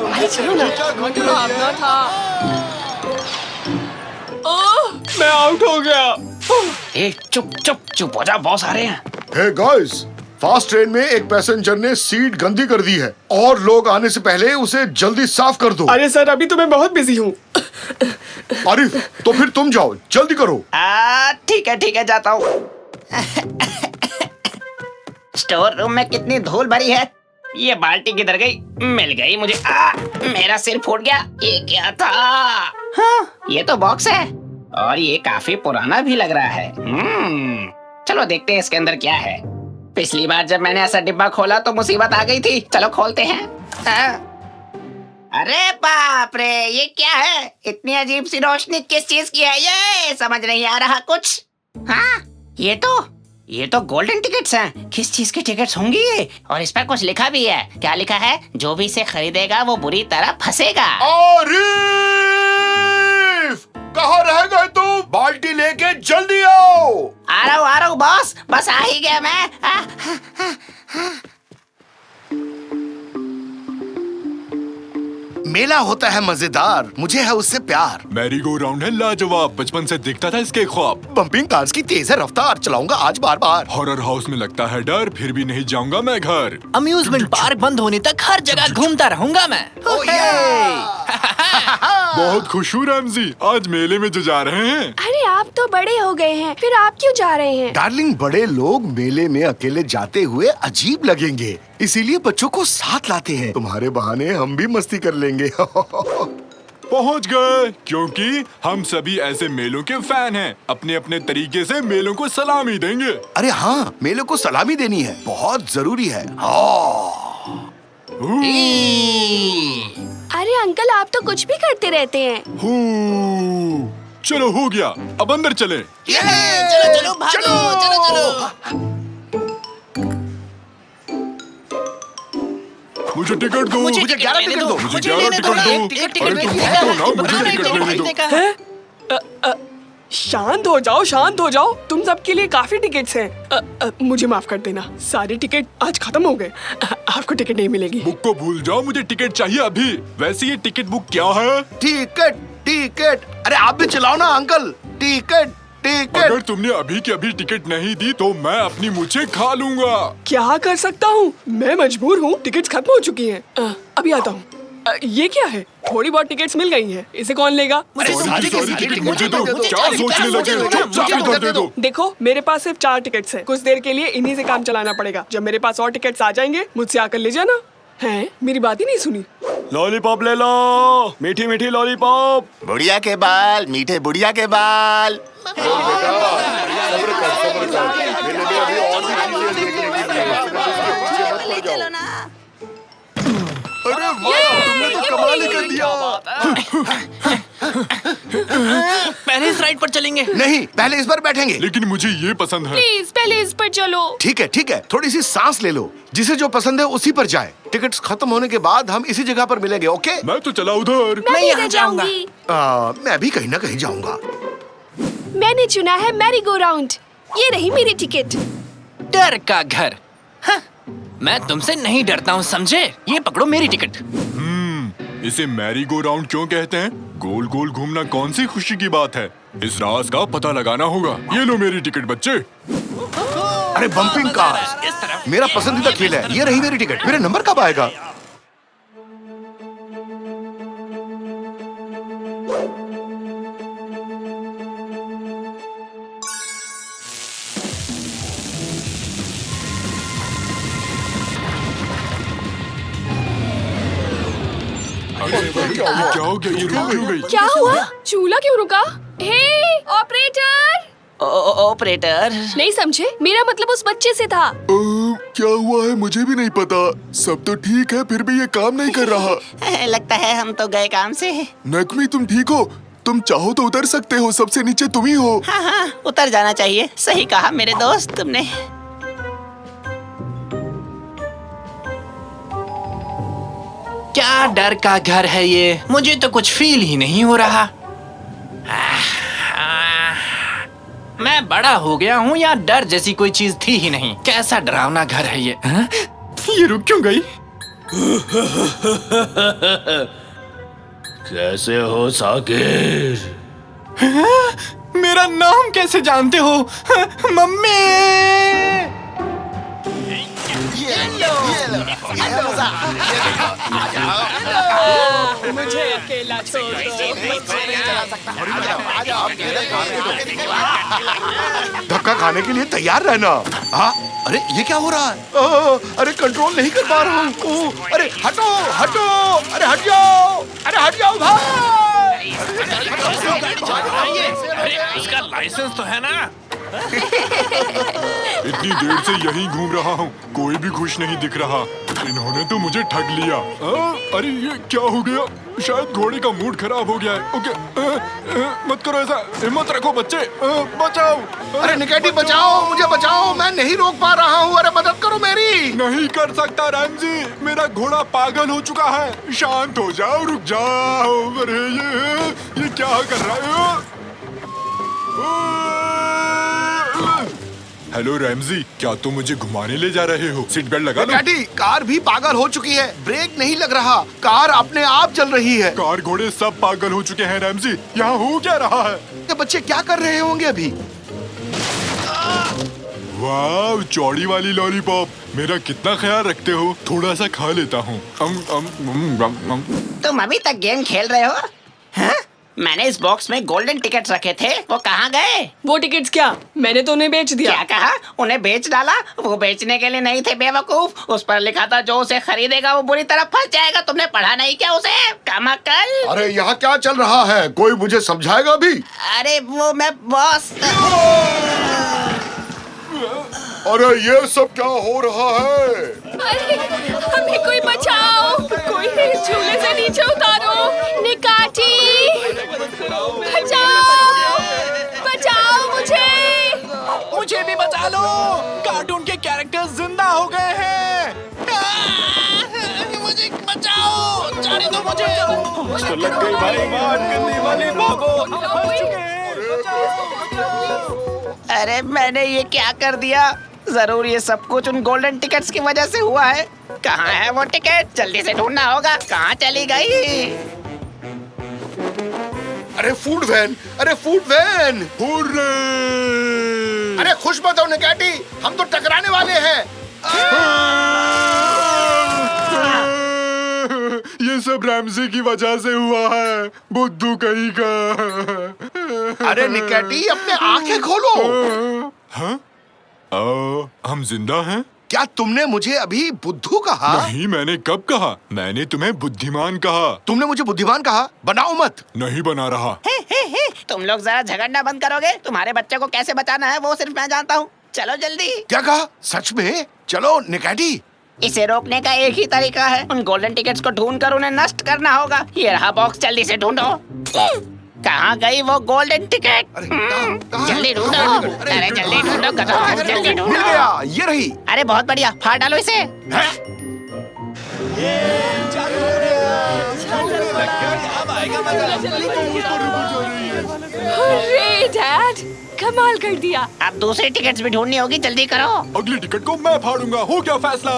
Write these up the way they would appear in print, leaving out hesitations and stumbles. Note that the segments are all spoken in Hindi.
अरे चलो ना, भागना था। मैं आउट हो गया। ए, चुप चुप चुप हो जा, बॉस आ रहे हैं। हे गाइस, फास्ट ट्रेन में एक पैसेंजर ने सीट गंदी कर दी है और लोग आने से पहले उसे जल्दी साफ कर दो। अरे सर, अभी तो मैं बहुत बिजी हूँ। आरिफ, तो फिर तुम जाओ, जल्दी करो। ठीक है, जाता हूँ। स्टोर रूम में कितनी धूल भरी है। ये बाल्टी किधर गई? मिल गई मुझे। मेरा सिर फूट गया। ये क्या था? हाँ, ये तो बॉक्स है और ये काफी पुराना भी लग रहा है। चलो देखते हैं इसके अंदर क्या है। पिछली बार जब मैंने ऐसा डिब्बा खोला तो मुसीबत आ गई थी। चलो खोलते हैं। अरे बाप रे, ये क्या है? इतनी अजीब सी रोशनी किस चीज की है? ये समझ नहीं आ रहा कुछ। हाँ, ये तो गोल्डन टिकट्स हैं। किस चीज के टिकट्स होंगी ये? और इस पर कुछ लिखा भी है। क्या लिखा है? जो भी इसे खरीदेगा वो बुरी तरह फंसेगा। आरिफ, कहाँ रह गए तुम? बाल्टी लेके जल्दी आओ। आ रहा हूँ बॉस, बस आ ही गया मैं। मेला होता है मजेदार, मुझे है उससे प्यार। मैरी गो राउंड है लाजवाब, बचपन से दिखता था इसके ख्वाब। बम्पिंग कार्स की तेज है रफ्तार, चलाऊंगा आज बार बार। हॉरर हाउस में लगता है डर, फिर भी नहीं जाऊंगा मैं घर। अम्यूजमेंट पार्क बंद होने तक हर जगह घूमता रहूंगा मैं। बहुत खुश हूँ रैमजी, आज मेले में जो जा रहे हैं। अरे आप तो बड़े हो गए हैं, फिर आप क्यों जा रहे हैं? डार्लिंग, बड़े लोग मेले में अकेले जाते हुए अजीब लगेंगे, इसीलिए बच्चों को साथ लाते हैं। तुम्हारे बहाने हम भी मस्ती कर लेंगे। पहुँच गए, क्योंकि हम सभी ऐसे मेलों के फैन हैं। अपने अपने तरीके से मेलों को सलामी देंगे। अरे हाँ, मेले को सलामी देनी है, बहुत जरूरी है। अरे अंकल, आप तो कुछ भी करते रहते हैं। चलो हो गया, अब अंदर चले। चलो भागो, चलो। मुझे टिकट दो। मुझे 11 टिकट दो। मुझे 11 टिकट दो। अरे तुम भागो ना, मुझे टिकट लेने दो। शांत हो जाओ। तुम सबके लिए काफी टिकट्स हैं। मुझे माफ कर देना, सारे टिकट आज खत्म हो गए। आपको टिकट नहीं मिलेगी। बुक को भूल जाओ, मुझे टिकट चाहिए अभी। वैसे ये टिकट बुक क्या है? टिकट। अरे आप भी चलाओ ना अंकल। टिकट। अगर तुमने अभी की अभी टिकट नहीं दी तो मैं अपनी मूछें खा लूंगा। क्या कर सकता हूँ, मैं मजबूर हूँ। टिकट्स खत्म हो चुकी हैं। अभी आता हूँ। ये क्या है? थोड़ी बहुत टिकट्स मिल गई हैं। इसे कौन लेगा? मुझे दो। क्या सोचने लगे? चुपचाप इधर दे दो। देखो, मेरे पास सिर्फ 4 टिकट्स हैं। कुछ देर के लिए इन्हीं से काम चलाना पड़ेगा। जब मेरे पास और टिकट्स आ जाएंगे, मुझसे आकर ले जाना। हैं? मेरी बात ही नहीं सुनी। लॉलीपॉप ले लो, मीठी मीठी लॉलीपॉप। बुढ़िया के बाल, मीठे बुढ़िया के बाल। अरे वाह, तुमने तो कमाल ही कर दिया। पहले इस राइड पर चलेंगे। नहीं, पहले इस पर बैठेंगे। लेकिन मुझे ये पसंद है। प्लीज पहले इस पर चलो। ठीक है, थोड़ी सी सांस ले लो। जिसे जो पसंद है उसी पर जाए। टिकट्स खत्म होने के बाद हम इसी जगह पर मिलेंगे, ओके? मैं तो चला उधर। मैं यहाँ जाऊंगा। मैं भी कहीं ना कहीं जाऊंगा। मैंने चुना है मैरी गो राउंड। ये रही मेरी टिकट। डर का घर। हाँ, मैं तुमसे नहीं डरता हूँ, समझे? ये पकड़ो मेरी टिकट। इसे मैरी गो राउंड क्यों कहते हैं? गोल गोल घूमना कौन सी खुशी की बात है? इस राज का पता लगाना होगा। ये लो मेरी टिकट बच्चे। अरे बम्पिंग कार्स मेरा पसंदीदा खेल है। ये रही मेरी टिकट। मेरा नंबर कब आएगा? क्या हो गया? ये रुक क्यों गई? क्या हुआ? चूल्हा क्यों रुका? हे ऑपरेटर! ऑपरेटर, नहीं समझे, मेरा मतलब उस बच्चे से था। क्या हुआ है मुझे भी नहीं पता। सब तो ठीक है, फिर भी ये काम नहीं कर रहा। लगता है हम तो गए काम से। नकवी, तुम ठीक हो? तुम चाहो तो उतर सकते हो, सबसे नीचे तुम ही हो। हाँ, उतर जाना चाहिए। सही कहा मेरे दोस्त तुमने। क्या डर का घर है ये? मुझे तो कुछ फील ही नहीं हो रहा। मैं बड़ा हो गया हूँ, या डर जैसी कोई चीज थी ही नहीं। कैसा डरावना घर है ये। हाँ? ये रुक क्यों गई? कैसे हो साकिर? मेरा नाम कैसे जानते हो? मम्मी! मुझे अकेला छोड़ धक्का खाने के लिए तैयार रहना। हाँ, अरे ये क्या हो रहा है? अरे कंट्रोल नहीं कर पा रहा हूँ। अरे हटो हटो, अरे हट जाओ, अरे हट जाओ भाई। इसका लाइसेंस तो है ना? इतनी देर से यहीं घूम रहा हूँ, कोई भी खुश नहीं दिख रहा। इन्होंने तो मुझे ठग लिया। अरे ये क्या हो गया? शायद घोड़े का मूड खराब हो गया है। ओके, मत करो ऐसा, हिम्मत रखो बच्चे, बचाओ। अरे निकेटी बचाओ, मुझे बचाओ, मैं नहीं रोक पा रहा हूँ। अरे मदद करो मेरी। नहीं कर सकता रैमजी, मेरा घोड़ा पागल हो चुका है। शांत हो जाओ, रुक जाओ। अरे ये क्या कर रहा है? हेलो रैमजी, क्या तुम मुझे घुमाने ले जा रहे हो? सीट बेल्ट लगा लो। निकेटी, कार भी पागल हो चुकी है, ब्रेक नहीं लग रहा, कार अपने आप चल रही है। कार घोड़े सब पागल हो चुके हैं रैमजी, यहाँ हो क्या रहा है? ये बच्चे क्या कर रहे होंगे अभी? वाह, चौड़ी वाली लॉलीपॉप, मेरा कितना ख्याल रखते हो। थोड़ा सा खा लेता हूँ। तुम अभी तक गेम खेल रहे हो? हाँ? मैंने इस बॉक्स में गोल्डन टिकट्स रखे थे, वो कहाँ गए? वो टिकट्स क्या? मैंने तो उन्हें बेच दिया। क्या कहा? उन्हें बेच डाला? वो बेचने के लिए नहीं थे बेवकूफ, उस पर लिखा था जो उसे खरीदेगा वो बुरी तरह फंस जाएगा। तुमने पढ़ा नहीं क्या उसे? कमाकल। अरे यहाँ क्या चल रहा है? कोई मुझे समझाएगा भी? अरे वो मैं बॉस। अरे ये सब क्या हो रहा है? अरे हमें कोई बचाओ, कोई झूले से नीचे उतारो। निकाटी, बचाओ, बचाओ मुझे भी बचा लो, कार्टून के कैरेक्टर्स जिंदा हो गए हैं। मुझे बचाओ, जाने दो मुझे। लग गई भाई, बात करने वाली भागो। अरे मैंने ये क्या कर दिया? जरूर ये सब कुछ उन गोल्डन टिकट्स की वजह से हुआ है। कहाँ है वो टिकट? जल्दी से ढूंढना होगा। कहाँ चली गई? अरे फूड वैन, अरे फूड वैन। हुर्रे! अरे खुश मत हो निकेटी, हम तो टकराने वाले हैं। ये सब रैमजी की वजह से हुआ है, बुद्धू कहीं का। अरे निकेटी, अपने आंखें खोलो। हाँ? हम जिंदा हैं? क्या तुमने मुझे अभी बुद्धू कहा? नहीं, मैंने कब कहा? मैंने तुम्हें बुद्धिमान कहा। तुमने मुझे बुद्धिमान कहा? बनाओ मत। नहीं बना रहा। तुम लोग जरा झगड़ना बंद करोगे? तुम्हारे बच्चे को कैसे बचाना है वो सिर्फ मैं जानता हूँ। चलो जल्दी। क्या कहा? सच में? चलो निकेटी। इसे रोकने का एक ही तरीका है, उन गोल्डन टिकट्स को ढूंढकर उन्हें नष्ट करना होगा। ये रहा बॉक्स, जल्दी से ढूंढो। कहाँ गई वो गोल्डन टिकट? जल्दी ढूंढो। अरे जल्दी ढूंढो, जल्दी ढूंढो। मिल गया, ये रही। अरे बहुत बढ़िया, फाड़ डालो इसे। अरे डैड, कमाल कर दिया। अब दूसरी टिकट्स भी ढूंढनी होगी, जल्दी करो। अगली टिकट को मैं फाड़ूंगा। हो क्या फैसला?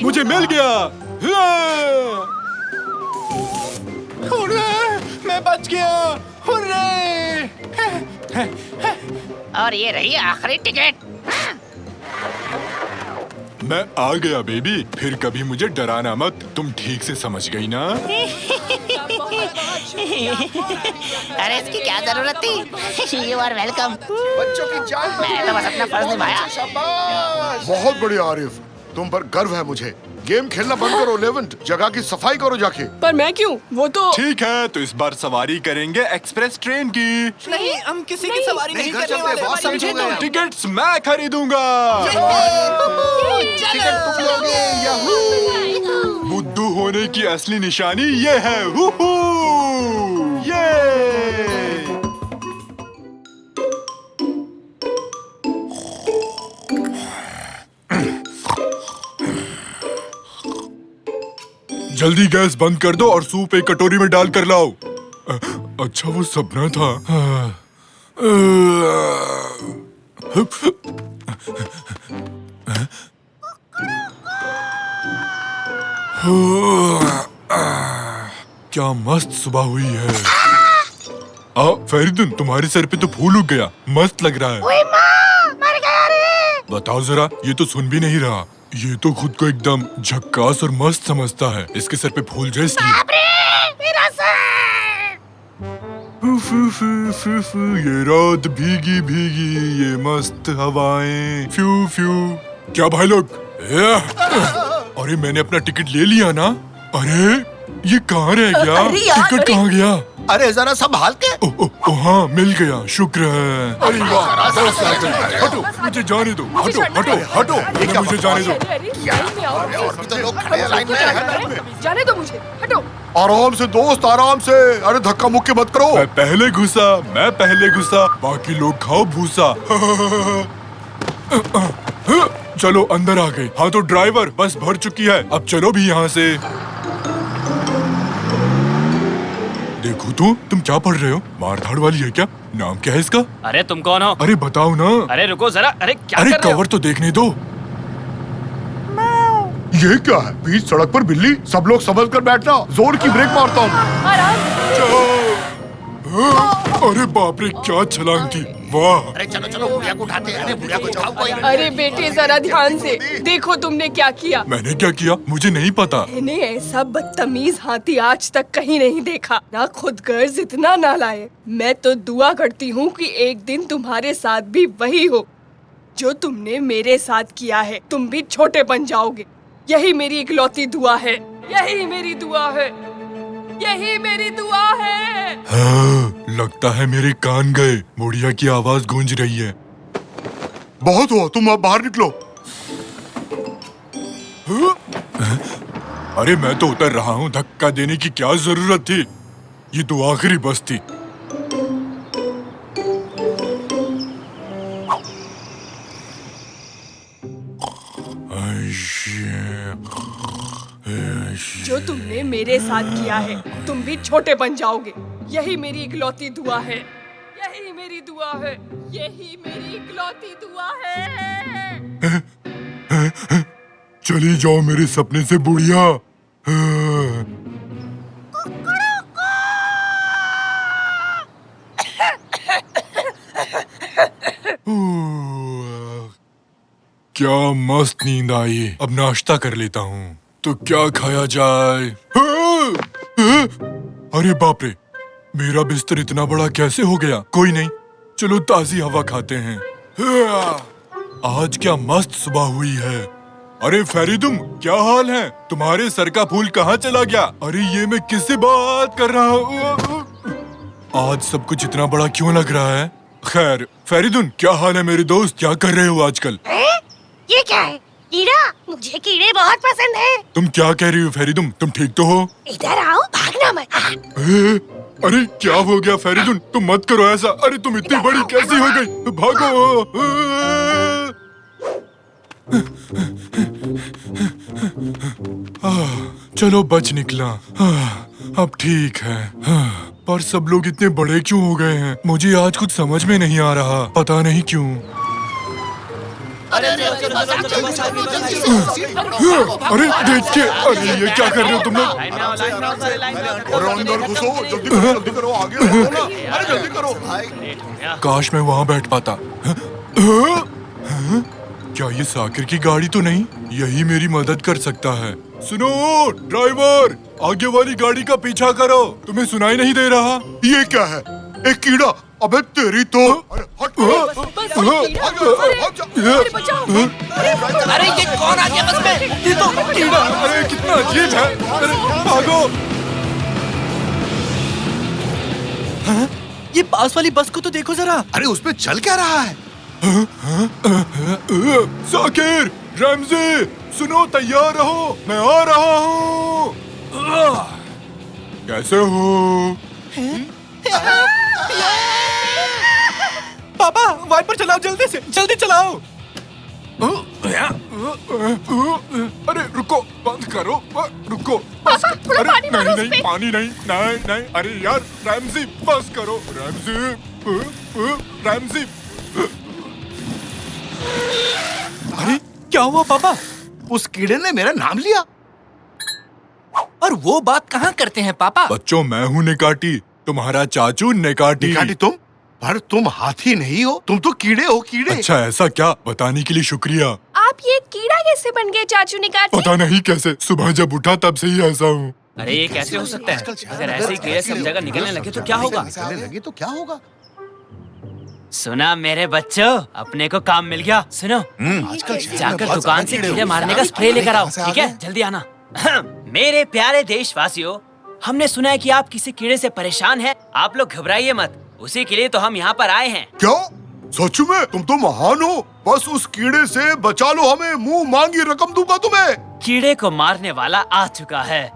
मुझे मिल गया। हुर्रे! मैं बच गया। हुर्रे! और ये रही आखिरी टिकट। मैं आ गया बेबी, फिर कभी मुझे डराना मत। तुम ठीक से समझ गई ना? अरे इसकी क्या जरूरत थी? You are welcome. बच्चों की जान। मैंने तो बस अपना फर्ज निभाया। शाबाश। बहुत बढ़िया आरिफ, तुम पर गर्व है मुझे। गेम खेलना बंद करो लेवेंट, जगह की सफाई करो जाके। पर मैं क्यों? वो तो ठीक है, तो इस बार सवारी करेंगे एक्सप्रेस ट्रेन की। नहीं, हम किसी की सवारी नहीं घर करने चलते, वाले। बहुत समझे समझे तुम। टिकट्स मैं खरीदूंगा। टिकट तुम लोगे, याहू। बुद्धू होने की असली निशानी ये है। हुहू! ये! जल्दी गैस बंद कर दो और सूप एक कटोरी में डाल कर लाओ। अच्छा वो सपना था। क्या मस्त सुबह हुई है। फेरिदुन, तुम्हारे सर पे तो फूल उग गया, मस्त लग रहा है। ओए माँ, मर गया रे। बताओ जरा, ये तो सुन भी नहीं रहा। ये तो खुद को एकदम झक्कास और मस्त समझता है, इसके सर पे फूल जाए इसलिए। बाप रे, मेरा सर। ये रात भीगी भीगी, ये मस्त हवाएं, फ्यू फ्यू। क्या भाई लोग? अरे मैंने अपना टिकट ले लिया ना। अरे ये कहाँ रह गया? टिकट कहाँ गया? अरे जरा संभाल के। ओ हाँ, मिल गया, शुक्र है। अरे वाह, हटो, मुझे जाने दो। हटो हटो हटो, मुझे जाने दो। और भी तो लोग खड़े हैं लाइन में। जाने दो मुझे, हटो। आराम से दोस्त, आराम से। अरे धक्का मुक्की मत करो। मैं पहले घुसा, बाकी लोग खाओ भूसा। चलो अंदर आ गए। हाँ तो ड्राइवर, बस भर चुकी है, अब चलो भी यहाँ से। देखो तो, तुम क्या पढ़ रहे हो? मारधाड़ वाली है क्या? नाम क्या है इसका? अरे तुम कौन हो? अरे बताओ ना। अरे रुको जरा, अरे क्या अरे कर रहे हो? कवर तो देखने दो। ये क्या है? बीच सड़क पर बिल्ली। सब लोग समझ कर बैठना, जोर की ब्रेक मारता हूँ। अरे बाप रे, क्या छलांग थी, वाह। अरे चलो चलो, बुढ़िया को उठाते हैं। अरे बुढ़िया को उठाओ कोई। अरे बेटे जरा ध्यान से देखो, तुमने क्या किया। मैंने क्या किया? मुझे नहीं पता। मैंने ऐसा बदतमीज हाथी आज तक कहीं नहीं देखा, ना खुद गर्ज इतना ना लाए। मैं तो दुआ करती हूँ कि एक दिन तुम्हारे साथ भी वही हो जो तुमने मेरे साथ किया है। तुम भी छोटे बन जाओगे, यही मेरी इकलौती दुआ है, यही मेरी दुआ है, यही मेरी दुआ है। हाँ, लगता है मेरे कान गए। बुढ़िया की आवाज गूंज रही है। बहुत हुआ, तुम अब बाहर निकलो। अरे मैं तो उतर रहा हूँ, धक्का देने की क्या जरूरत थी? ये तो आखिरी बस थी। जो तुमने मेरे साथ किया है, तुम भी छोटे बन जाओगे, यही मेरी इकलौती दुआ है, यही मेरी दुआ है, यही मेरी इकलौती दुआ है। चली जाओ मेरे सपने से बुढ़िया। क्या मस्त नींद आई। अब नाश्ता कर लेता हूँ। तो क्या खाया जाए? अरे बाप रे, मेरा बिस्तर इतना बड़ा कैसे हो गया? कोई नहीं, चलो ताजी हवा खाते हैं। आज क्या मस्त सुबह हुई है। अरे फेरिदुम, क्या हाल है? तुम्हारे सर का फूल कहाँ चला गया? अरे ये मैं किससे बात कर रहा हूँ? आज सब कुछ इतना बड़ा क्यों लग रहा है? खैर, फेरिदुन, क्या हाल है मेरे दोस्त? क्या कर रहे हो आजकल? ये क्या है? कीड़ा? मुझे कीड़े बहुत पसंद है। तुम क्या कह रही हो फेरिदुम? तुम ठीक तो हो? इधर आओ, भागना मत। अरे क्या हो गया फेरिदुन? तुम मत करो ऐसा। अरे तुम इतनी बड़ी कैसी हो गई? भागो। चलो बच निकला। अब ठीक है। पर सब लोग इतने बड़े क्यों हो गए हैं? मुझे आज कुछ समझ में नहीं आ रहा, पता नहीं क्यों। अरे देखिए, अरे ये क्या कर रहे हो तुम लोग? अरे अंदर घुसो, जल्दी करो, आगे बढ़ो ना। अरे जल्दी करो भाई। काश मैं वहाँ बैठ पाता। क्या ये साकिर की गाड़ी तो नहीं? यही मेरी मदद कर सकता है। सुनो ड्राइवर, आगे वाली गाड़ी का पीछा करो। तुम्हें सुनाई नहीं दे रहा? ये क्या है? एक कीड़ा। अबे तेरी तो। अरे हट। अरे बचाओ। अरे ये कौन आ गया बस में? ये तो कीड़ा। अरे कितना अजीब है। अरे भागो। ये पास वाली बस को तो देखो जरा। अरे उसमें चल क्या रहा है? साकिर, रमज़ी, सुनो, तैयार रहो, मैं आ रहा हूँ। कैसे हो? पापा, वाइपर चलाओ, जल्दी से, जल्दी चलाओ। अरे रुको, बंद करो, रुको बस। थोड़ा अरे पानी मारो नहीं उस पे। पानी नहीं, नहीं नहीं, अरे यार रैमजी बस करो, रैमजी, रैमजी। अरे क्या हुआ पापा? उस कीड़े ने मेरा नाम लिया। और वो बात कहाँ करते हैं पापा? बच्चों, मैं हूँ निकाटी, तुम्हारा चाचू निकाटी। निकाटी तुम? पर तुम हाथी नहीं हो, तुम तो कीड़े हो, कीड़े। अच्छा ऐसा क्या? बताने के लिए शुक्रिया। आप ये कीड़ा कैसे बन गए चाचू निकाटी? पता नहीं कैसे, सुबह जब उठा तब से ही ऐसा हूँ। अरे ये कैसे हो सकता है? अगर ऐसे ही कीड़े सब जगह निकलने लगे तो क्या होगा? निकलने लगे तो क्या होगा? सुना मेरे बच्चों, अपने को काम मिल गया। सुनो, आजकल जाकर दुकान से कीड़े मारने का स्प्रे लेकर आओ, ठीक है? जल्दी आना। मेरे प्यारे देशवासियों, हमने सुना है कि आप किसी कीड़े से परेशान हैं। आप लोग घबराइए मत, उसी के लिए तो हम यहाँ पर आए हैं। क्या सच में? तुम तो महान हो। बस उस कीड़े से बचा लो हमें, मुंह मांगी रकम दूंगा तुम्हें। कीड़े को मारने वाला आ चुका है।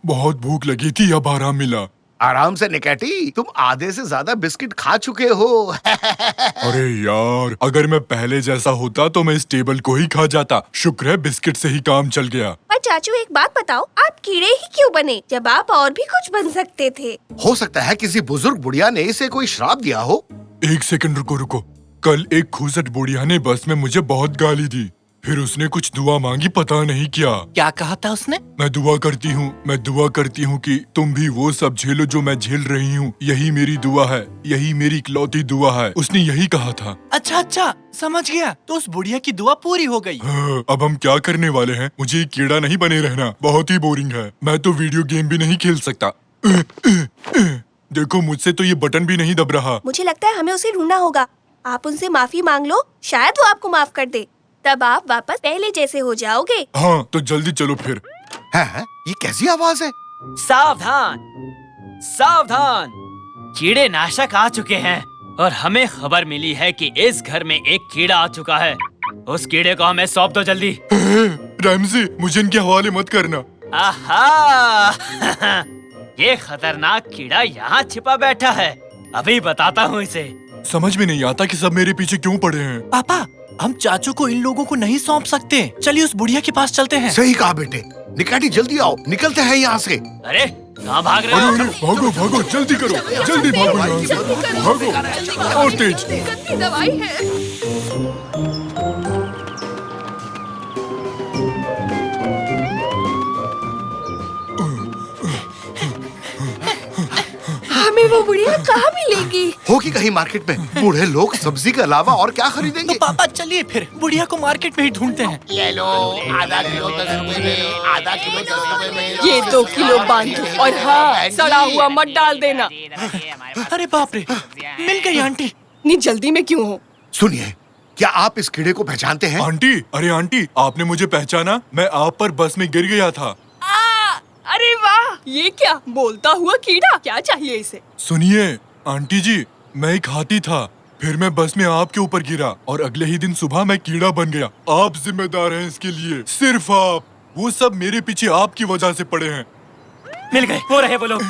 बहुत भूख लगी थी, अब आराम मिला। आराम से निकाटी, तुम आधे से ज्यादा बिस्किट खा चुके हो। अरे यार, अगर मैं पहले जैसा होता तो मैं इस टेबल को ही खा जाता। शुक्र है बिस्किट से ही काम चल गया। पर चाचू एक बात बताओ, आप कीड़े ही क्यों बने जब आप और भी कुछ बन सकते थे? हो सकता है किसी बुजुर्ग बुढ़िया ने इसे कोई श्राप दिया हो। एक सेकंड रुको रुको। कल एक खूसट बुढ़िया ने बस में मुझे बहुत गाली दी, फिर उसने कुछ दुआ मांगी, पता नहीं क्या। क्या कहा था उसने? मैं दुआ करती हूँ कि तुम भी वो सब झेलो जो मैं झेल रही हूँ। यही मेरी दुआ है, यही मेरी इकलौती दुआ है। उसने यही कहा था। अच्छा अच्छा, समझ गया। तो उस बुढ़िया की दुआ पूरी हो गई। हाँ, अब हम क्या करने वाले हैं? मुझे ये कीड़ा नहीं बने रहना, बहुत ही बोरिंग है। मैं तो वीडियो गेम भी नहीं खेल सकता। देखो, मुझसे तो ये बटन भी नहीं दब रहा। मुझे लगता है हमें उसे ढूंढना होगा। आप उनसे माफी मांग लो, शायद वो आपको माफ कर दे। तब आप वापस पहले जैसे हो जाओगे। हाँ, तो जल्दी चलो फिर। है? ये कैसी आवाज है? सावधान, सावधान, कीड़े नाशक आ चुके हैं और हमें खबर मिली है कि इस घर में एक कीड़ा आ चुका है। उस कीड़े को हमें सौंप दो जल्दी। रैमजी, मुझे इनके हवाले मत करना। आहा! ये खतरनाक कीड़ा यहाँ छिपा बैठा है। अभी बताता हूँ इसे। समझ में नहीं आता कि सब मेरे पीछे क्यों पड़े हैं। पापा, हम चाचू को इन लोगों को नहीं सौंप सकते। चलिए उस बुढ़िया के पास चलते हैं। सही कहा बेटे। निकाटी जल्दी आओ, निकलते हैं यहाँ से। अरे कहाँ भाग रहे अरे हो? अरे, भागो भागो, जल्दी करो, जल्दी भागो यहाँ से, भागो और तेज। गंदी दवाई है। हमें वो बुढ़िया कहाँ मिलेगी? होगी कहीं मार्केट में। बूढ़े लोग सब्जी के अलावा और क्या खरीदेंगे? तो पापा चलिए फिर बुढ़िया को मार्केट में ही ढूंढते हैं। ये लो, आधा किलो 10 रुपए में, आधा किलो 10 रुपए में। ये 2 किलो बांधो और हाँ, सड़ा हुआ मत डाल देना। अरे बाप रे, मिल गई आंटी। इतनी जल्दी में क्यों हो? सुनिए, क्या आप इस कीड़े को पहचानते हैं? आंटी, अरे आंटी, आपने मुझे पहचाना? मैं आप पर बस में गिर गया था। अरे वाह, ये क्या बोलता हुआ कीड़ा? क्या चाहिए इसे? सुनिए आंटी जी, मैं एक हाथी था, फिर मैं बस में आपके ऊपर गिरा और अगले ही दिन सुबह मैं कीड़ा बन गया। आप जिम्मेदार हैं इसके लिए, सिर्फ आप। वो सब मेरे पीछे आपकी वजह से पड़े हैं। मिल गए, वो रहे वो लोग।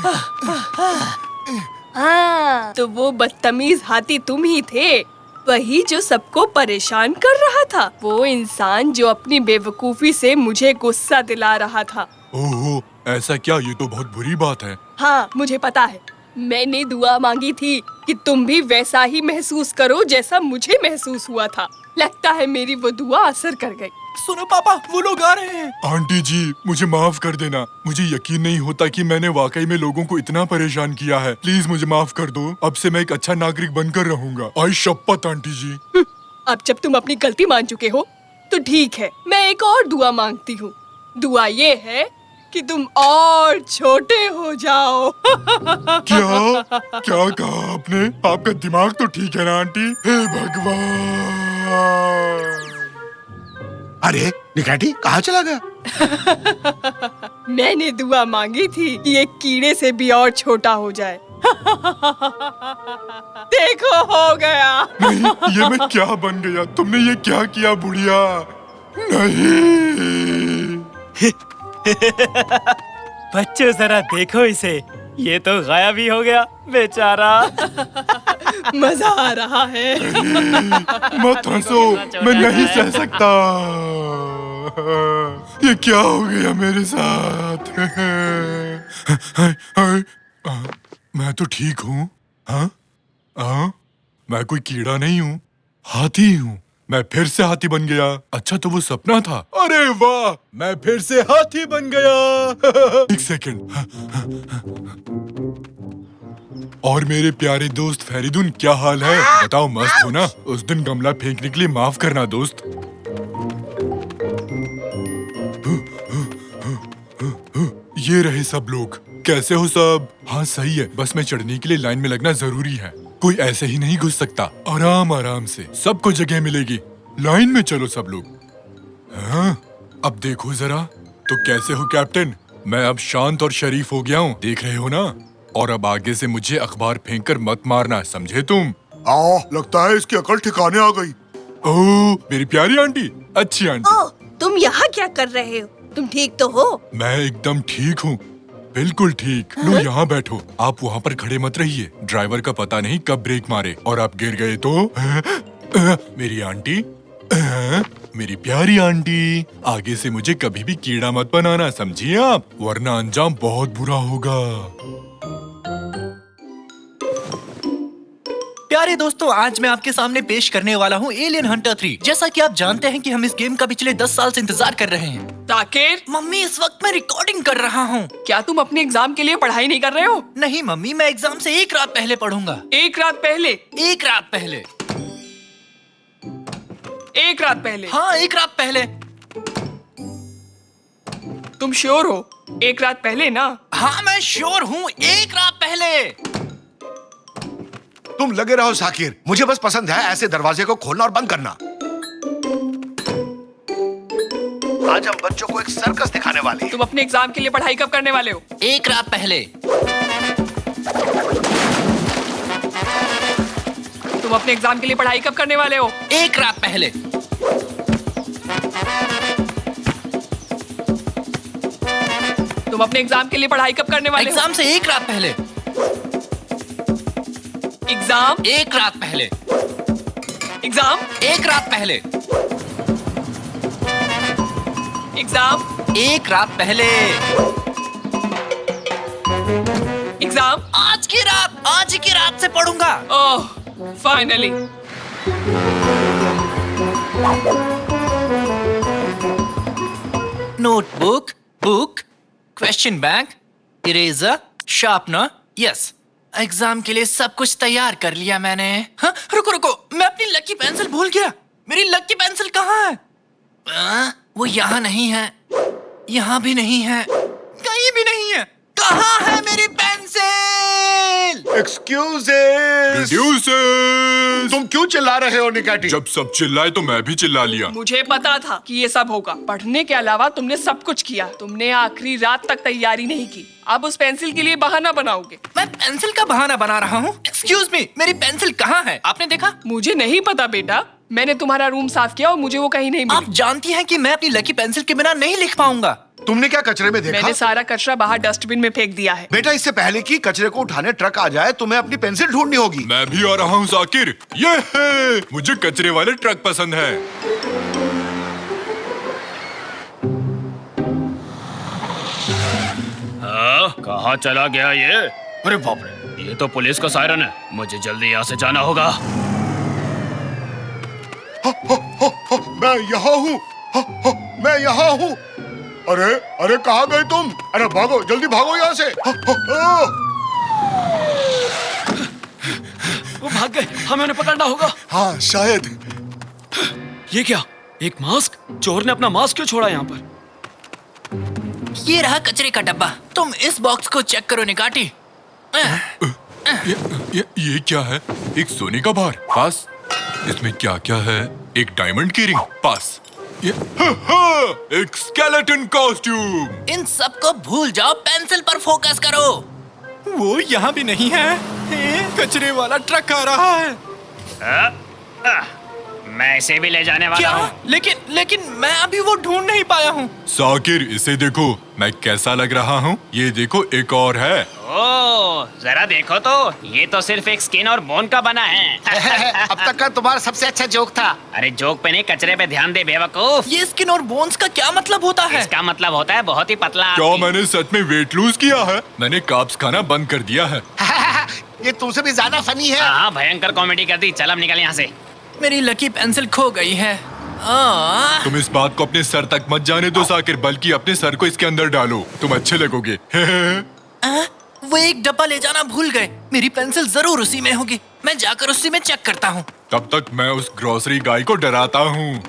हाँ, तो वो बदतमीज हाथी तुम ही थे, वही जो सबको परेशान कर रहा था। वो इंसान जो अपनी बेवकूफी से मुझे गुस्सा दिला रहा था। ओहो, ऐसा क्या? ये तो बहुत बुरी बात है। हाँ, मुझे पता है। मैंने दुआ मांगी थी कि तुम भी वैसा ही महसूस करो जैसा मुझे महसूस हुआ था। लगता है मेरी वो दुआ असर कर गई। सुनो पापा, वो लोग आ रहे हैं। आंटी जी, मुझे माफ कर देना। मुझे यकीन नहीं होता कि मैंने वाकई में लोगों को इतना परेशान किया है। प्लीज मुझे माफ कर दो। अब से मैं एक अच्छा नागरिक बनकर रहूंगा। आई शपथ आंटी जी। अब जब तुम अपनी गलती मान चुके हो तो ठीक है, मैं एक और दुआ मांगती हूँ। दुआ ये है कि तुम और छोटे हो जाओ। क्या क्या कहा आपने? आपका दिमाग तो ठीक है ना आंटी? हे भगवान! अरे निकाटी कहाँ चला गया? मैंने दुआ मांगी थी कि एक कीड़े से भी और छोटा हो जाए। देखो, हो गया। नहीं, ये मैं क्या बन गया? तुमने ये क्या किया बुढ़िया? नहीं। बच्चों जरा देखो इसे, ये तो गायब ही हो गया बेचारा। मजा आ रहा है। मत हंसो, मैं नहीं सह सकता। ये क्या हो गया मेरे साथ? मैं तो ठीक हूँ। हाँ? हाँ? मैं कोई कीड़ा नहीं हूँ, हाथी हूँ। मैं फिर से हाथी बन गया। अच्छा तो वो सपना था। अरे वाह, मैं फिर से हाथी बन गया। एक सेकंड। और मेरे प्यारे दोस्त फेरिदुन, क्या हाल है? बताओ, मस्त हो ना? उस दिन गमला फेंकने के लिए माफ करना दोस्त। ये रहे सब लोग। कैसे हो सब? हाँ सही है, बस में चढ़ने के लिए लाइन में लगना जरूरी है। कोई ऐसे ही नहीं घुस सकता। आराम आराम से सबको जगह मिलेगी। लाइन में चलो सब लोग। हाँ, अब देखो जरा। तो कैसे हो कैप्टन? मैं अब शांत और शरीफ हो गया हूँ, देख रहे हो ना? और अब आगे से मुझे अखबार फेंककर मत मारना, समझे तुम? लगता है इसकी अकल ठिकाने आ गई। ओह, मेरी प्यारी आंटी, अच्छी आंटी। ओह, तुम यहाँ क्या कर रहे हो? तुम ठीक तो हो? मैं एकदम ठीक हूँ, बिल्कुल ठीक। लो यहाँ बैठो। आप वहाँ पर खड़े मत रहिए, ड्राइवर का पता नहीं कब ब्रेक मारे और आप गिर गए तो। मेरी आंटी, मेरी प्यारी आंटी, आगे से मुझे कभी भी कीड़ा मत बनाना, समझिए आप? वरना अंजाम बहुत बुरा होगा। प्यारे दोस्तों, आज मैं आपके सामने पेश करने वाला हूँ एलियन हंटर 3। जैसा कि आप जानते हैं कि हम इस गेम का पिछले 10 साल से इंतजार कर रहे हैं। ताकिर, मम्मी, इस वक्त मैं रिकॉर्डिंग कर रहा हूँ। क्या तुम अपने एग्जाम के लिए पढ़ाई नहीं कर रहे हो? नहीं मम्मी, मैं एग्जाम से एक रात पहले पढ़ूंगा। एक रात पहले? एक रात पहले? एक रात पहले? हाँ, एक रात पहले। तुम श्योर हो? एक रात पहले ना? हाँ, मैं श्योर हूँ, एक रात पहले। तुम लगे रहो साकिर, मुझे बस पसंद है ऐसे दरवाजे को खोलना और बंद करना। आज हम बच्चों को एक सर्कस दिखाने वाले हैं। तुम अपने एग्जाम के लिए पढ़ाई कब करने वाले हो? एक रात पहले। तुम अपने एग्जाम के लिए पढ़ाई कब करने वाले हो? एक रात पहले। तुम अपने एग्जाम के लिए पढ़ाई कब करने वाले हो? एग्जाम से एक रात पहले। एग्जाम एक रात पहले। एग्जाम एक रात पहले। एग्जाम एक रात पहले। एग्जाम आज की रात, आज की रात से पढ़ूंगा। Oh, finally. Notebook, book, question bank, eraser, sharpener, yes. Exam के लिए सब कुछ तैयार कर लिया मैंने। हाँ, रुको रुको, मैं अपनी लकी पेंसिल भूल गया। मेरी लकी पेंसिल कहाँ है? वो यहाँ नहीं है, यहाँ भी नहीं है, कहीं भी नहीं है। कहाँ है मेरी पेंसिल? एक्सक्यूजेस, तुम क्यों चिल्ला रहे हो निकाटी? जब सब चिल्लाए तो मैं भी चिल्ला लिया। मुझे पता था कि ये सब होगा। पढ़ने के अलावा तुमने सब कुछ किया। तुमने आखिरी रात तक तैयारी नहीं की। अब उस पेंसिल के लिए बहाना बनाओगे। मैं पेंसिल का बहाना बना रहा हूँ? एक्सक्यूज मी, मेरी पेंसिल कहाँ है? आपने देखा? मुझे नहीं पता बेटा। मैंने तुम्हारा रूम साफ किया और मुझे वो कहीं नहीं मिली। आप जानती हैं कि मैं अपनी लकी पेंसिल के बिना नहीं लिख पाऊंगा। तुमने क्या कचरे में देखा? मैंने सारा कचरा बाहर डस्टबिन में फेंक दिया है। बेटा, इससे पहले कि कचरे को उठाने ट्रक आ जाए तुम्हें अपनी पेंसिल ढूंढनी होगी। मैं भी आ रहा हूँ जाकिर। ये है, मुझे कचरे वाले ट्रक पसंद है। कहाँ चला गया ये? अरे बाप रे, ये तो पुलिस का सायरन है। मुझे जल्दी यहाँ से जाना होगा। मैं यहाँ हूँ, मैं यहाँ हूँ। अरे अरे, कहाँ गए तुम? अरे भागो, जल्दी भागो यहाँ से। वो भाग गए, हमें उन्हें पकड़ना होगा। हाँ शायद। ये क्या? एक मास्क? चोर ने अपना मास्क क्यों छोड़ा यहाँ पर? ये रहा कचरे का डब्बा। तुम इस बॉक्स को चेक करो निकाटी। ये क्या है? एक सोने का बार, पास। इसमें क्या क्या है? एक डायमंड की रिंग, पास। ये एक स्केलेटन कॉस्ट्यूम। इन सब को भूल जाओ, पेंसिल पर फोकस करो। वो यहाँ भी नहीं है। कचरे वाला ट्रक आ रहा है। मैं इसे भी ले जाने वाला क्या? हूँ। लेकिन मैं अभी वो ढूंढ नहीं पाया हूँ। साकिर, इसे देखो, मैं कैसा लग रहा हूँ। ये देखो, एक और है। ओह, जरा देखो तो, ये तो सिर्फ एक स्किन और बोन का बना है। अब तक का तुम्हारा सबसे अच्छा जोक था। अरे जोक पे नहीं, कचरे पे ध्यान दे बेवकूफ। ये स्किन और बोन्स का क्या मतलब होता है? इसका मतलब होता है बहुत ही पतला क्या आदमी। मैंने सच में वेट लूज किया है? मैंने कार्ब्स खाना बंद कर दिया है। ये तुमसे भी ज्यादा फनी है। हाँ, भयंकर कॉमेडी कर दी। चल अब निकल यहाँ से। मेरी लकी पेंसिल खो गई है। तुम इस बात को अपने सर तक मत जाने दो साकिर, बल्कि अपने सर को इसके अंदर डालो, तुम अच्छे लगोगे। वो एक डब्बा ले जाना भूल गए। मेरी पेंसिल जरूर उसी में होगी। मैं जाकर उसी में चेक करता हूँ। तब तक मैं उस ग्रोसरी गाय को डराता हूँ।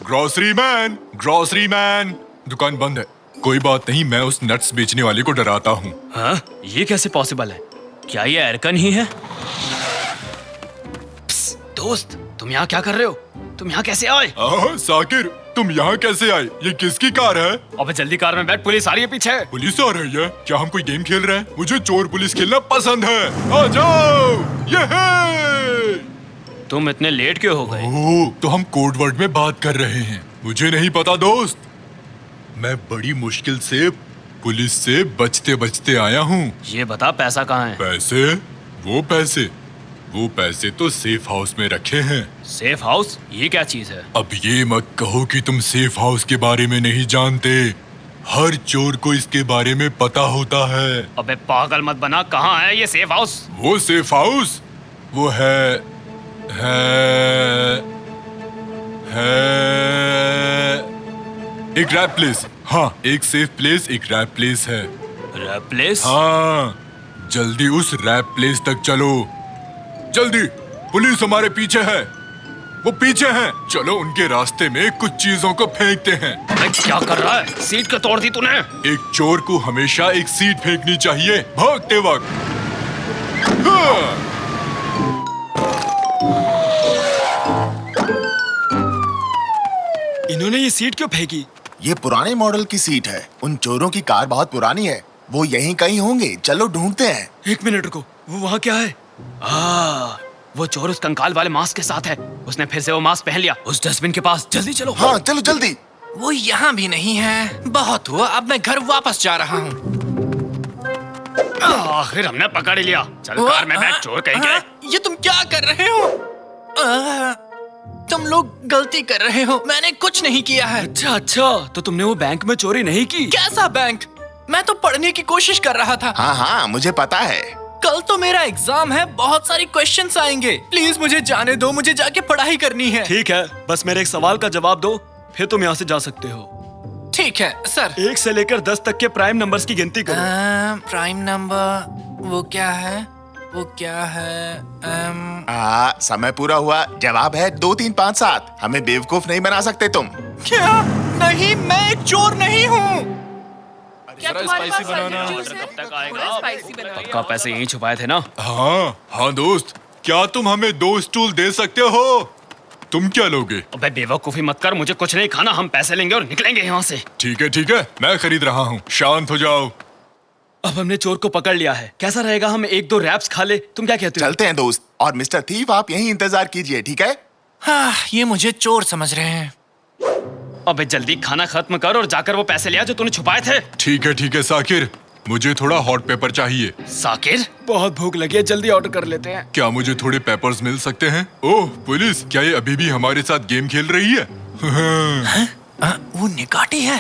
ग्रोसरी मैन, दुकान बंद है। कोई बात नहीं, मैं उस नट्स बेचने वाले को डराता हूँ। हाँ, ये कैसे पॉसिबल है? क्या ये एरकन ही है? दोस्त, तुम यहाँ क्या कर रहे हो? तुम यहाँ कैसे आए? साकिर, तुम यहाँ कैसे आए? ये किसकी कार है? अबे जल्दी कार में बैठ, पुलिस आ रही है पीछे। पुलिस आ रही है? क्या हम कोई गेम खेल रहे हैं? मुझे चोर पुलिस खेलना पसंद है। आ जाओ, ये है। तुम इतने लेट क्यों हो गए? ओह, तो हम कोड वर्ड में बात कर रहे हैं। मुझे नहीं पता दोस्त। मैं बड़ी मुश्किल से पुलिस से बचते बचते आया हूँ। ये बता, पैसा कहाँ है? पैसे? वो पैसे तो सेफ हाउस में रखे हैं। Safe house? ये क्या चीज है? अब ये मत कहो कि तुम सेफ हाउस के बारे में नहीं जानते। हर चोर को इसके बारे में पता होता है। अबे पागल मत बना, कहाँ है ये सेफ हाउस? वो सेफ हाउस, वो है एक रैप प्लेस। हाँ, एक सेफ प्लेस, एक रैप प्लेस है। Rap place? हाँ, जल्दी उस रैप प्लेस तक चलो, जल्दी। पुलिस हमारे पीछे है, वो पीछे हैं। चलो उनके रास्ते में कुछ चीजों को फेंकते हैं। अरे क्या कर रहा है? सीट क्यों तोड़ दी तूने? एक चोर को हमेशा एक सीट फेंकनी चाहिए भागते वक्त। हाँ। इन्होंने ये सीट क्यों फेंकी? ये पुराने मॉडल की सीट है। उन चोरों की कार बहुत पुरानी है। वो यहीं कहीं होंगे, चलो ढूंढते हैं। एक मिनट रुको, वो वहाँ क्या है? वो चोर उस कंकाल वाले मास्क के साथ है। उसने फिर से वो मास्क पहन लिया। उस डस्टबिन के पास, जल्दी चलो। हाँ, चलो जल्दी। वो यहाँ भी नहीं है। बहुत हुआ, अब मैं घर वापस जा रहा हूँ। आखिर हमने पकड़ ही लिया। चल कार में बैठ, चोर कहीं गए। ये तुम क्या कर रहे हो? तुम लोग गलती कर रहे हो, मैंने कुछ नहीं किया है। अच्छा, तो तुमने वो बैंक में चोरी नहीं की? कैसा बैंक? मैं तो पढ़ने की कोशिश कर रहा था। हाँ, मुझे पता है। कल तो मेरा एग्जाम है, बहुत सारी क्वेश्चंस आएंगे। प्लीज मुझे जाने दो, मुझे जाके पढ़ाई करनी है। ठीक है, बस मेरे एक सवाल का जवाब दो, फिर तुम यहाँ से जा सकते हो। ठीक है सर। 1 से लेकर 10 तक के प्राइम नंबर्स की गिनती करो। प्राइम नंबर वो क्या है? समय पूरा हुआ। जवाब है 2 3 5 7। हमें बेवकूफ नहीं बना सकते तुम। क्या? नहीं, मैं एक चोर नहीं हूँ। क्या तुम्हारे पास जूस है? थोड़ा स्पाइसी बनाओ। पक्का पैसे यहीं छुपाए थे ना? हाँ दोस्त, क्या तुम हमें 2 स्टूल दे सकते हो? तुम क्या लोगे? अबे बेवकूफी मत कर, मुझे कुछ नहीं खाना। हम पैसे लेंगे और निकलेंगे यहाँ से। ठीक है, मैं खरीद रहा हूँ, शांत हो जाओ। अब हमने चोर को पकड़ लिया है। कैसा रहेगा हम 1-2 रैप्स खा ले? तुम क्या कहते हो? चलते हैं दोस्त। और मिस्टर थीफ, आप यहीं इंतजार कीजिए, ठीक है? हाँ, ये मुझे चोर समझ रहे हैं। अबे जल्दी खाना खत्म कर और जाकर वो पैसे ले आ जो तूने छुपाए थे। ठीक है साकिर, मुझे थोड़ा हॉट पेपर चाहिए। साकिर, बहुत भूख लगी है, जल्दी ऑर्डर कर लेते हैं। क्या मुझे थोड़े पेपर्स मिल सकते हैं? ओह पुलिस, क्या ये अभी भी हमारे साथ गेम खेल रही है? वो निकाटी है।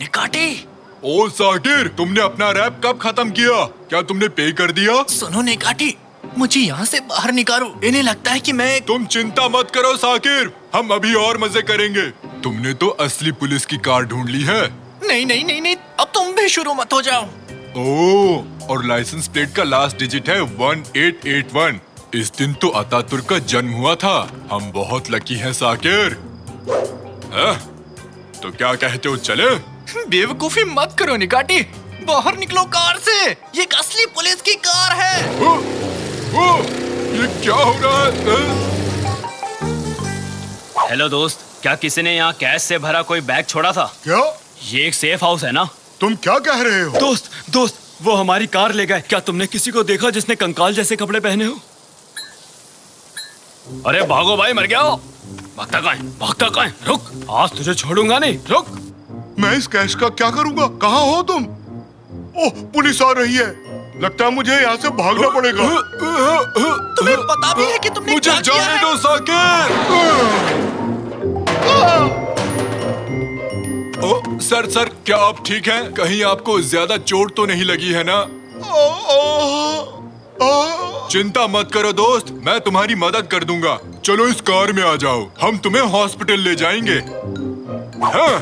निकाटी। ओ साकिर, तुमने अपना रैप कब खत्म किया? क्या तुमने पे कर दिया? सुनो निकाटी, मुझे यहाँ से बाहर निकालो। इन्हें लगता है कि मैं... तुम चिंता मत करो साकिर, हम अभी और मजे करेंगे। तुमने तो असली पुलिस की कार ढूंढ ली है। नहीं, अब तुम भी शुरू मत हो जाओ। ओह, और लाइसेंस प्लेट का लास्ट डिजिट है 1881। इस दिन तो अतातुर्क का जन्म हुआ था। हम बहुत लकी हैं साकिर। तो क्या कहते हो, चले? बेवकूफी मत करो निकाटी, बाहर निकलो कार से। ये एक असली पुलिस की कार है। ये क्या हो रहा है? हेलो दोस्त, क्या किसी ने यहाँ कैश से भरा कोई बैग छोड़ा था? क्या? ये एक सेफ हाउस है ना? तुम क्या कह रहे हो? दोस्त, वो हमारी कार ले गए। क्या तुमने किसी को देखा जिसने कंकाल जैसे कपड़े पहने हो? अरे भागो भाई, मर गया हो। भागता कहाँ है, भागता कहाँ है? रुक, आज तुझे छोड़ूंगा नहीं, रुक। मैं इस कैश का क्या करूंगा? कहाँ हो तुम? ओह, पुलिस आ रही है। लगता है मुझे यहाँ से भागना पड़ेगा। तुम्हें पता भी है कि तुमने मुझे क्या किया जाने है? दो साकिर। ओ, सर क्या आप ठीक हैं? कहीं आपको ज्यादा चोट तो नहीं लगी है ना? चिंता मत करो दोस्त, मैं तुम्हारी मदद कर दूंगा। चलो इस कार में आ जाओ, हम तुम्हें हॉस्पिटल ले जाएंगे। हाँ,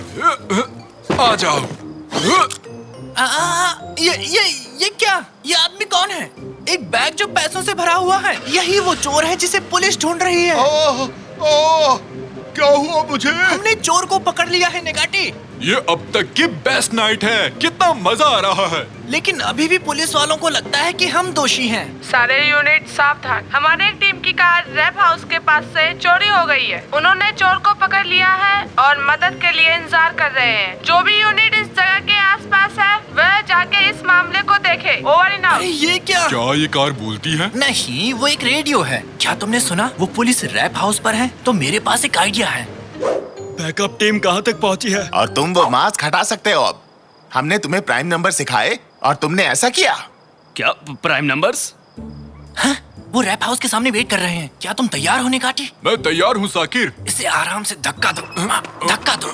आ जाओ। ये क्या? ये आदमी कौन है? एक बैग जो पैसों से भरा हुआ है। यही वो चोर है जिसे पुलिस ढूंढ रही है। क्या हुआ मुझे? हमने चोर को पकड़ लिया है नेगाटी। ये अब तक की बेस्ट नाइट है, कितना मजा आ रहा है। लेकिन अभी भी पुलिस वालों को लगता है कि हम दोषी हैं। सारे यूनिट सावधान। हमारे टीम की कार रैप हाउस के पास से चोरी हो गई है। उन्होंने चोर को पकड़ लिया है और मदद के लिए इंतजार कर रहे हैं। जो भी यूनिट इस जगह के आसपास है वह जाके इस मामले को देखे। Over and out. ये क्या? क्या ये कार बोलती है? नहीं, वो एक रेडियो है। क्या तुमने सुना? वो पुलिस रैप हाउस पर है। तो मेरे पास एक आइडिया है। बैकअप टीम कहाँ तक पहुँची है? और तुम वो मास्क हटा सकते हो अब। हमने तुम्हें प्राइम नंबर सिखाए और तुमने ऐसा किया। क्या प्राइम नंबर्स? हाँ, वो रैप हाउस के सामने वेट कर रहे हैं। क्या तुम तैयार हो नेगाटी? मैं तैयार हूँ साकिर। इसे आराम से धक्का दो, धक्का दो।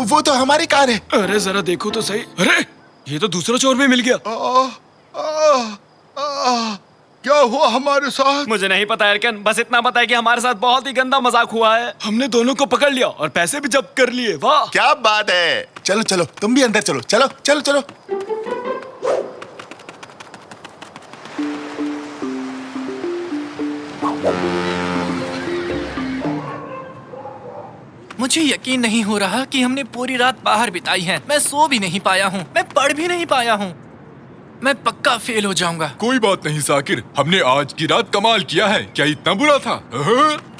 वो तो हमारी कार है। अरे जरा देखो तो सही। अरे ये तो दूसरा चोर भी मिल गया। क्या हुआ हमारे साथ? मुझे नहीं पता एरकन, बस इतना पता है कि हमारे साथ बहुत ही गंदा मजाक हुआ है। हमने दोनों को पकड़ लिया और पैसे भी जब्त कर लिए। वाह क्या बात है। चलो चलो तुम भी अंदर चलो, चलो चलो चलो। मुझे यकीन नहीं हो रहा कि हमने पूरी रात बाहर बिताई है। मैं सो भी नहीं पाया हूँ, मैं पढ़ भी नहीं पाया हूँ। मैं पक्का फेल हो जाऊंगा। कोई बात नहीं साकिर, हमने आज की रात कमाल किया है। क्या इतना बुरा था?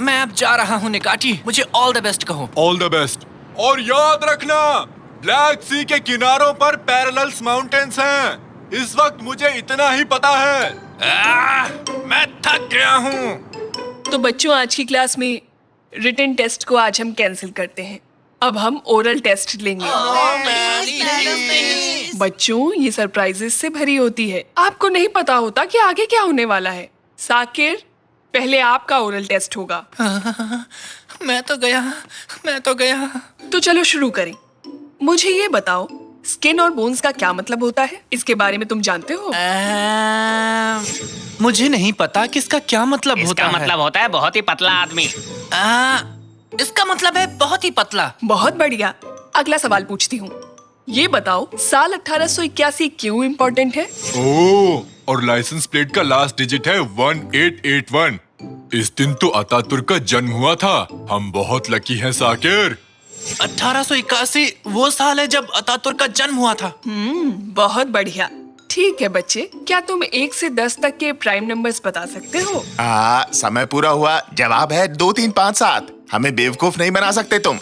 मैं अब जा रहा हूँ नेगाटी, मुझे ऑल द बेस्ट कहो। All the best. और याद रखना, ब्लैक सी के किनारों पर पैरेलल्स माउंटेन्स हैं। इस वक्त मुझे इतना ही पता है। मैं थक गया हूँ। तो बच्चों, आज की क्लास में रिटन टेस्ट को आज हम कैंसिल करते हैं। अब हम ओरल टेस्ट लेंगे। बच्चों, ये सरप्राइजेस से भरी होती है। आपको नहीं पता होता कि आगे क्या होने वाला है। साकिर, पहले आपका ओरल टेस्ट होगा। मैं तो गया। तो चलो शुरू करें। मुझे ये बताओ, स्किन और बोन्स का क्या मतलब होता है? इसके बारे में तुम जानते हो? मुझे नहीं पता कि इसका क्या मतलब होता है। इसका मतलब होता है बहुत ही पतला आदमी। इसका मतलब है बहुत ही पतला। बहुत बढ़िया। अगला सवाल पूछती हूँ। ये बताओ, साल 1881 क्यों इम्पोर्टेंट है? ओह, और लाइसेंस प्लेट का लास्ट डिजिट है 1881। इस दिन तो अतातुर्क का जन्म हुआ था। हम बहुत लकी हैं साकिर। 1881 वो साल है जब अतातुर्क का जन्म हुआ था। बहुत बढ़िया। ठीक है बच्चे, क्या तुम 1 से 10 तक के प्राइम नंबर्स बता सकते हो? समय पूरा हुआ। जवाब है 2 3 5 7। हमें बेवकूफ नहीं बना सकते तुम।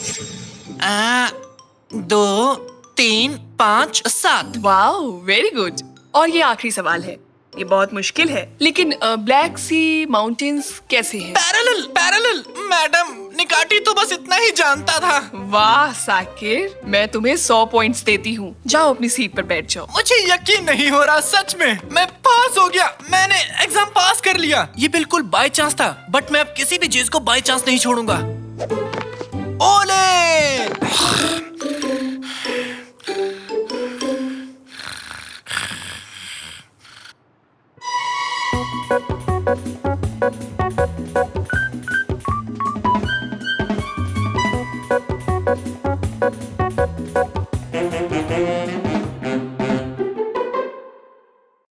2 3 5 7। Wow, very good. और ये आखिरी सवाल है। ये बहुत मुश्किल है, लेकिन ब्लैक सी माउंटेन्स कैसे हैं? पैरेलल। मैडम, निकाटी तो बस इतना ही जानता था। वाह साकिर, मैं तुम्हें 100 पॉइंट्स देती हूँ। जाओ अपनी सीट पर बैठ जाओ। मुझे यकीन नहीं हो रहा, सच में मैं पास हो गया। मैंने एग्जाम पास कर लिया। ये बिल्कुल बाय चांस था, बट मैं अब किसी भी चीज को बाय चांस नहीं छोड़ूंगा। ओले!